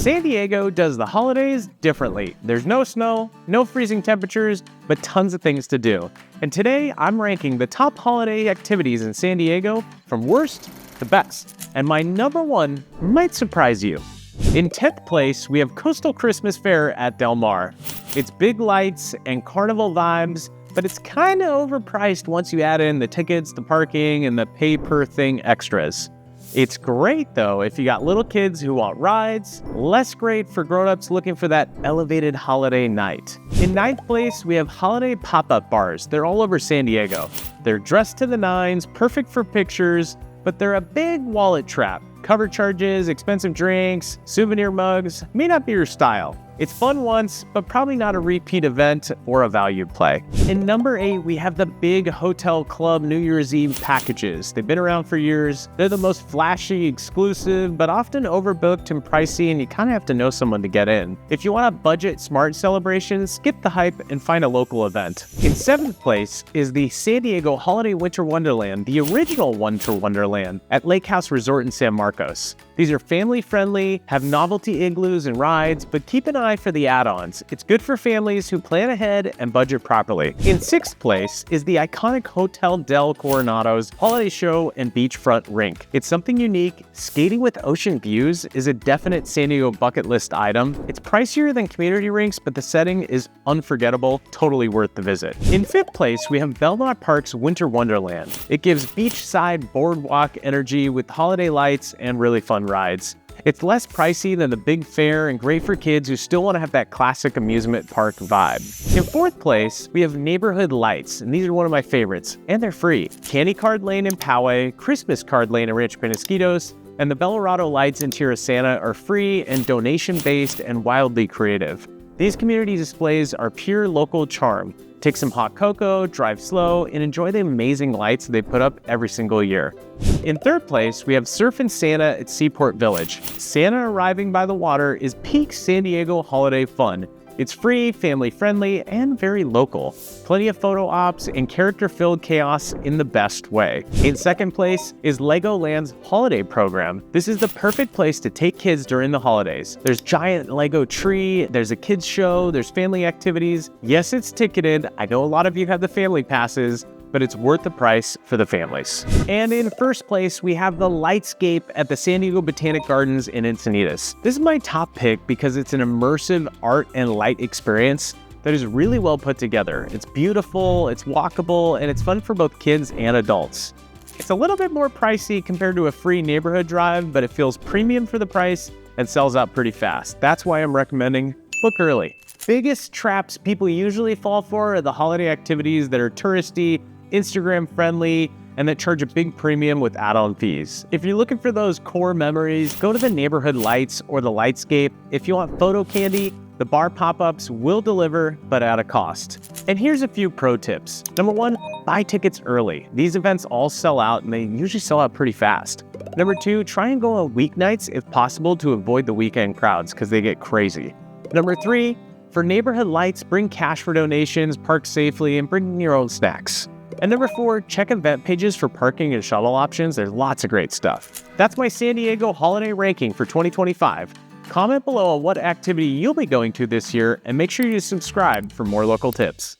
San Diego does the holidays differently. There's no snow, no freezing temperatures, but tons of things to do. And today, I'm ranking the top holiday activities in San Diego from worst to best. And my number one might surprise you. In 10th place, we have Coastal Christmas Fair at Del Mar. It's big lights and carnival vibes, but it's kind of overpriced once you add in the tickets, the parking, and the pay-per-thing extras. It's great, though, if you got little kids who want rides, less great for grown-ups looking for that elevated holiday night. In 9th place, we have holiday pop-up bars. They're all over San Diego. They're dressed to the nines, perfect for pictures, but they're a big wallet trap. Cover charges, expensive drinks, souvenir mugs may not be your style. It's fun once, but probably not a repeat event or a value play. In number 8, we have the big hotel club New Year's Eve packages. They've been around for years. They're the most flashy, exclusive, but often overbooked and pricey, and you kind of have to know someone to get in. If you want a budget smart celebration, skip the hype and find a local event. In 7th place is the San Diego Holiday Winter Wonderland, the original Winter Wonderland at Lake House Resort in San Marcos. These are family-friendly, have novelty igloos and rides, but keep an eye for the add-ons. It's good for families who plan ahead and budget properly. In 6th place is the iconic Hotel del Coronado's holiday show and beachfront rink. It's something unique. Skating with ocean views is a definite San Diego bucket list item. It's pricier than community rinks, but the setting is unforgettable, totally worth the visit. In 5th place, we have Belmont Park's Winter Wonderland. It gives beachside boardwalk energy with holiday lights and really fun rides. It's less pricey than the big fair and great for kids who still want to have that classic amusement park vibe. In 4th place, we have Neighborhood Lights, and these are one of my favorites, and they're free. Candy Card Lane in Poway, Christmas Card Lane in Rancho Penasquitos, and the Belorado Lights in Tierra Santa are free and donation-based and wildly creative. These community displays are pure local charm. Take some hot cocoa, drive slow, and enjoy the amazing lights they put up every single year. In 3rd place, we have Surfin Santa at Seaport Village. Santa arriving by the water is peak San Diego holiday fun. It's free, family-friendly, and very local. Plenty of photo ops and character-filled chaos in the best way. In 2nd place is LEGOLAND's holiday program. This is the perfect place to take kids during the holidays. There's giant Lego tree, there's a kids show, there's family activities. Yes, it's ticketed. I know a lot of you have the family passes, but it's worth the price for the families. And in 1st place, we have the Lightscape at the San Diego Botanic Gardens in Encinitas. This is my top pick because it's an immersive art and light experience that is really well put together. It's beautiful, it's walkable, and it's fun for both kids and adults. It's a little bit more pricey compared to a free neighborhood drive, but it feels premium for the price and sells out pretty fast. That's why I'm recommending book early. Biggest traps people usually fall for are the holiday activities that are touristy, Instagram friendly, and that charge a big premium with add-on fees. If you're looking for those core memories, go to the Neighborhood Lights or the Lightscape. If you want photo candy, the bar pop-ups will deliver, but at a cost. And here's a few pro tips. Number 1, buy tickets early. These events all sell out, and they usually sell out pretty fast. Number 2, try and go on weeknights if possible to avoid the weekend crowds because they get crazy. Number 3, for Neighborhood Lights, bring cash for donations, park safely, and bring your own snacks. And number 4, check event pages for parking and shuttle options. There's lots of great stuff. That's my San Diego holiday ranking for 2025. Comment below on what activity you'll be going to this year, and make sure you subscribe for more local tips.